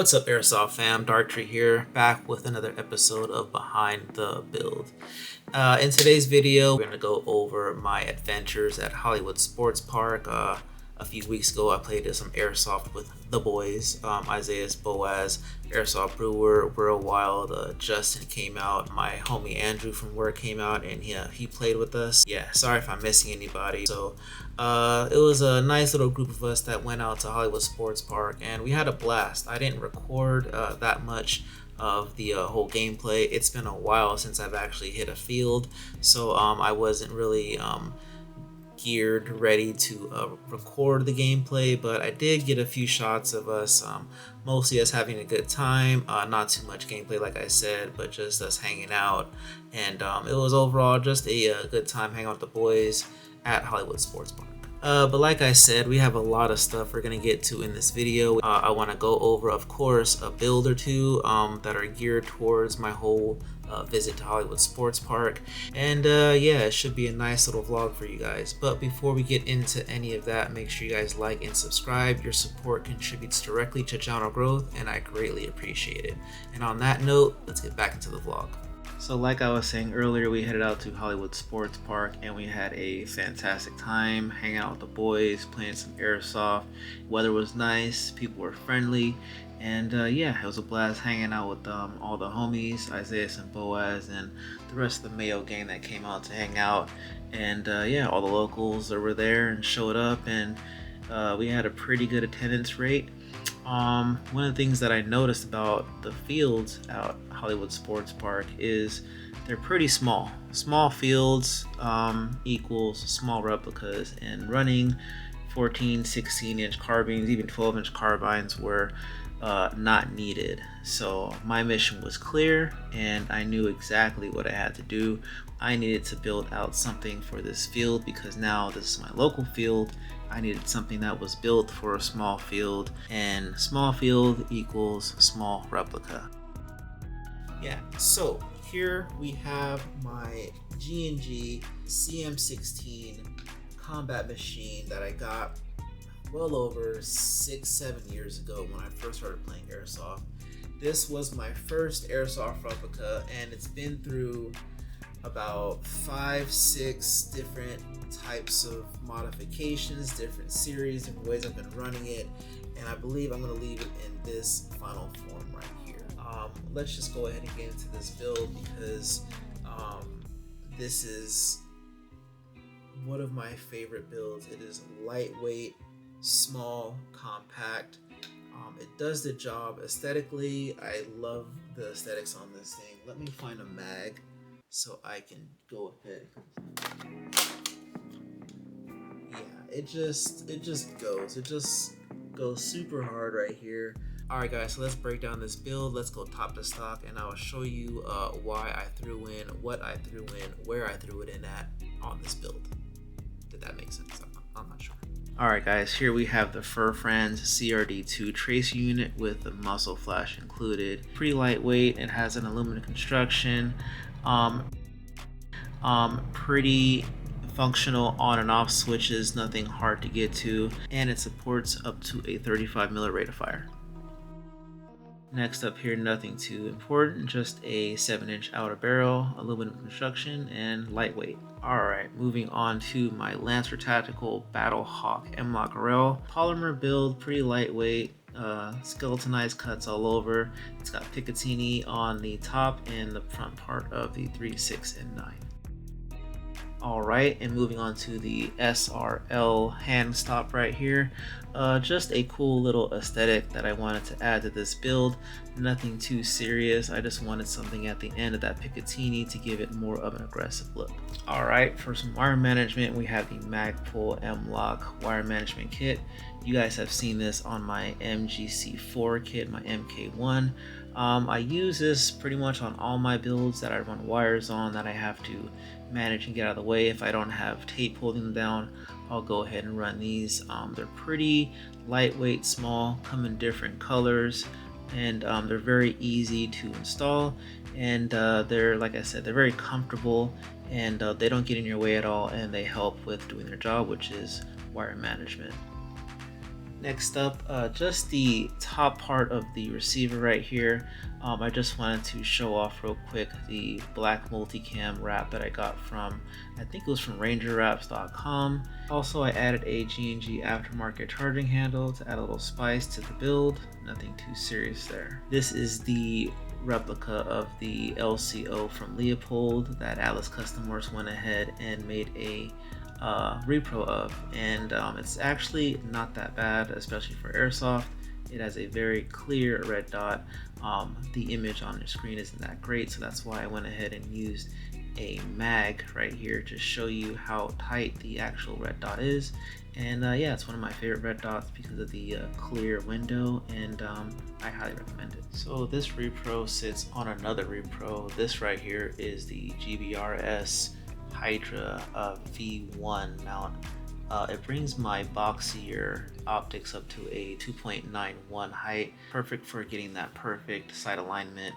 What's up, Airsoft fam? DARKTREE here, back with another episode of Behind the Build. In today's video, we're going to go over my adventures at Hollywood Sports Park. A few weeks ago, I played some Airsoft with the boys, Isaiah's Boaz, Airsoft Brewer, World Wild, Justin came out, my homie Andrew from work came out, and he played with us. Yeah, sorry if I'm missing anybody. So it was a nice little group of us that went out to Hollywood Sports Park, and we had a blast. I didn't record that much of the whole gameplay. It's been a while since I've actually hit a field, so I wasn't really geared ready to record the gameplay, but I did get a few shots of us, mostly us having a good time, not too much gameplay like I said, but just us hanging out, and it was overall just a good time hanging out with the boys at Hollywood Sports Park. But like I said, we have a lot of stuff we're going to get to in this video. I want to go over, of course, a build or two that are geared towards my whole visit to Hollywood Sports Park. And yeah, it should be a nice little vlog for you guys. But before we get into any of that, make sure you guys like and subscribe. Your support contributes directly to channel growth, and I greatly appreciate it. And on that note, let's get back into the vlog. So like I was saying earlier, we headed out to Hollywood Sports Park and we had a fantastic time hanging out with the boys, playing some Airsoft. Weather was nice, people were friendly, and yeah, it was a blast hanging out with all the homies, Isaiah and Boaz, and the rest of the Mayo gang that came out to hang out. And yeah, all the locals that were there and showed up, and we had a pretty good attendance rate. One of the things that I noticed about the fields out Hollywood Sports Park is they're pretty small. Small fields equals small replicas, and running 14, 16-inch carbines, even 12-inch carbines were not needed. So my mission was clear, and I knew exactly what I had to do. I needed to build out something for this field because now this is my local field. I needed something that was built for a small field, and small field equals small replica. Yeah, so here we have my G&G CM16 combat machine that I got well over 6-7 years ago when I first started playing Airsoft. This was my first Airsoft replica, and it's been through about 5-6 different types of modifications, different series, different ways I've been running it, and I believe I'm going to leave it in this final form right here. Let's just go ahead and get into this build because this is one of my favorite builds. It is lightweight, small, compact. It does the job aesthetically. I love the aesthetics on this thing. Let me find a mag so I can go ahead. Yeah, it just goes super hard right here. Alright guys, so let's break down this build. Let's go top to stock, and I'll show you why I threw in, what I threw in, where I threw it in at on this build. Did that make sense? I'm not sure. Alright guys, here we have the Furfran's CRD2 tracer unit with the muzzle flash included. Pretty lightweight, it has an aluminum construction. Pretty functional on and off switches, nothing hard to get to, and it supports up to a 35mm rate of fire. Next up here, nothing too important, just a 7-inch outer barrel, aluminum construction, and lightweight. Alright, moving on to my Lancer Tactical Battle Hawk M-Lock rail. Polymer build, pretty lightweight, skeletonized cuts all over. It's got Picatinny on the top and the front part of the 3, 6, and 9. Alright, and moving on to the SRL hand stop right here. Just a cool little aesthetic that I wanted to add to this build. Nothing too serious, I just wanted something at the end of that Picatinny to give it more of an aggressive look. Alright, for some wire management, we have the Magpul M-Lock wire management kit. You guys have seen this on my MGC4 kit, my MK1. I use this pretty much on all my builds that I run wires on that I have to manage and get out of the way. If I don't have tape holding them down, I'll go ahead and run these. They're pretty lightweight, small, come in different colors, and they're very easy to install, and they're, like I said, they're very comfortable, and they don't get in your way at all, and they help with doing their job, which is wire management. Next up, just the top part of the receiver right here. I just wanted to show off real quick the black multicam wrap that I got from, I think it was from rangerwraps.com. Also, I added a G&G aftermarket charging handle to add a little spice to the build. Nothing too serious there. This is the replica of the LCO from Leopold that Atlas Custom Works went ahead and made a repro of, and it's actually not that bad, especially for Airsoft. It has a very clear red dot. The image on your screen isn't that great, so that's why I went ahead and used a mag right here to show you how tight the actual red dot is. And yeah, it's one of my favorite red dots because of the clear window, and I highly recommend it. So this repro sits on another repro. This right here is the GBRS Hydra V1 mount. It brings my boxier optics up to a 2.91 height, perfect for getting that perfect sight alignment.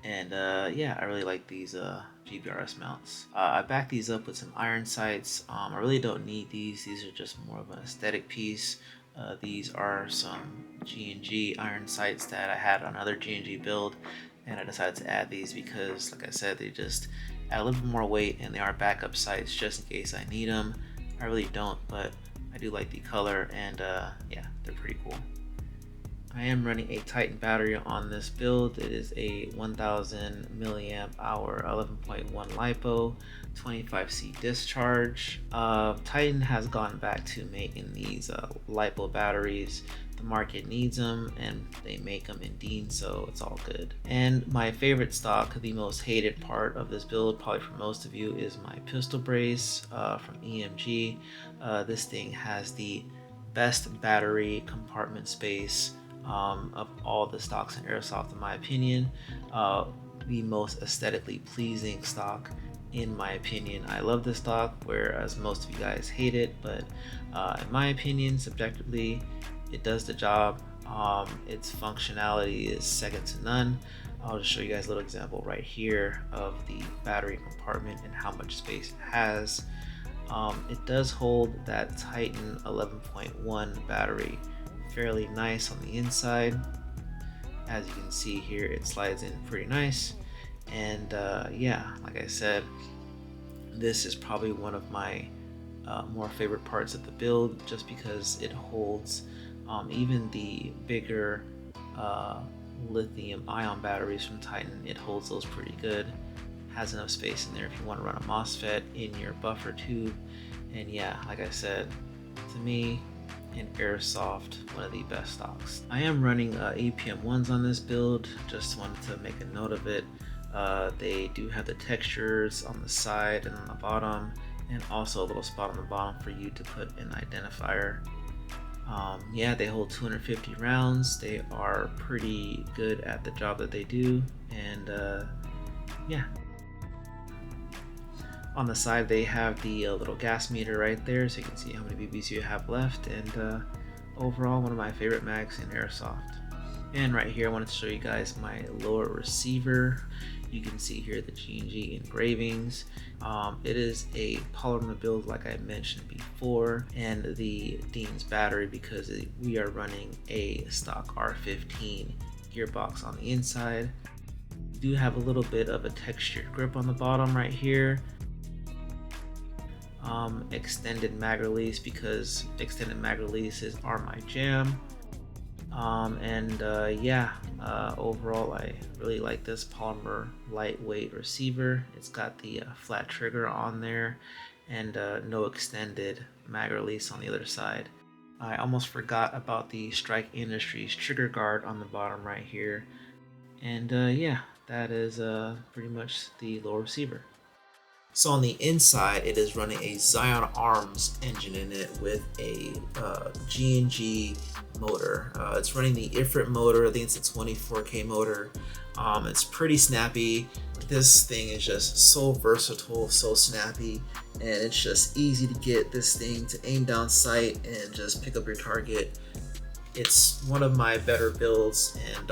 And yeah, I really like these GBRS mounts. I back these up with some iron sights. I really don't need these. These are just more of an aesthetic piece. These are some G&G iron sights that I had on another G&G build, and I decided to add these because, like I said, they just add a little bit more weight, and they are backup sights just in case I need them. I really don't, but I do like the color, and yeah, they're pretty cool. I am running a Titan battery on this build. It is a 1000 milliamp hour 11.1 LiPo, 25C discharge. Titan has gone back to making these LiPo batteries. The market needs them, and they make them in Dean, so it's all good. And my favorite stock, the most hated part of this build, probably for most of you, is my pistol brace from EMG. This thing has the best battery compartment space of all the stocks in Airsoft, in my opinion. The most aesthetically pleasing stock, in my opinion. I love this stock, whereas most of you guys hate it, but in my opinion, subjectively, it does the job. Its functionality is second to none. I'll just show you guys a little example right here of the battery compartment and how much space it has. It does hold that Titan 11.1 battery fairly nice on the inside. As you can see here, it slides in pretty nice. And yeah, like I said, this is probably one of my more favorite parts of the build, just because it holds even the bigger lithium ion batteries from Titan. It holds those pretty good. Has enough space in there if you want to run a MOSFET in your buffer tube. And yeah, like I said, to me, in Airsoft, one of the best stocks. I am running APM1s on this build. Just wanted to make a note of it. They do have the textures on the side and on the bottom, and also a little spot on the bottom for you to put an identifier. Yeah, they hold 250 rounds. They are pretty good at the job that they do, and yeah. On the side, they have the little gas meter right there, so you can see how many BBs you have left, and overall, one of my favorite mags in Airsoft. And right here, I wanted to show you guys my lower receiver. You can see here the G&G engravings. It is a polymer build, like I mentioned before, and the Dean's battery, because we are running a stock R15 gearbox on the inside. We do have a little bit of a textured grip on the bottom right here. Extended mag release, because extended mag releases are my jam. Yeah, overall, I really like this polymer lightweight receiver. It's got the flat trigger on there, and no extended mag release on the other side. I almost forgot about the Strike Industries trigger guard on the bottom right here. And yeah, that is pretty much the lower receiver. So on the inside, it is running a Zion Arms engine in it with a G&G motor. It's running the Ifrit motor. I think it's a 24K motor. It's pretty snappy. This thing is just so versatile, so snappy, and it's just easy to get this thing to aim down sight and just pick up your target. It's one of my better builds, and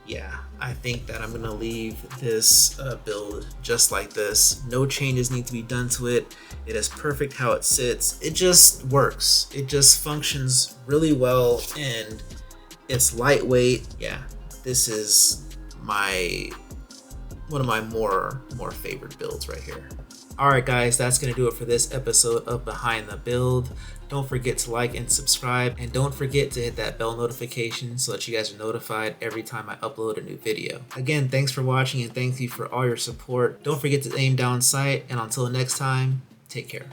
yeah, I think that I'm gonna leave this build just like this. No changes need to be done to it. It is perfect how it sits. It just works. It just functions really well, and it's lightweight. Yeah, this is my one of my more favorite builds right here. Alright guys, that's going to do it for this episode of Behind the Build. Don't forget to like and subscribe, and don't forget to hit that bell notification so that you guys are notified every time I upload a new video. Again, thanks for watching and thank you for all your support. Don't forget to aim down sight, and until next time, take care.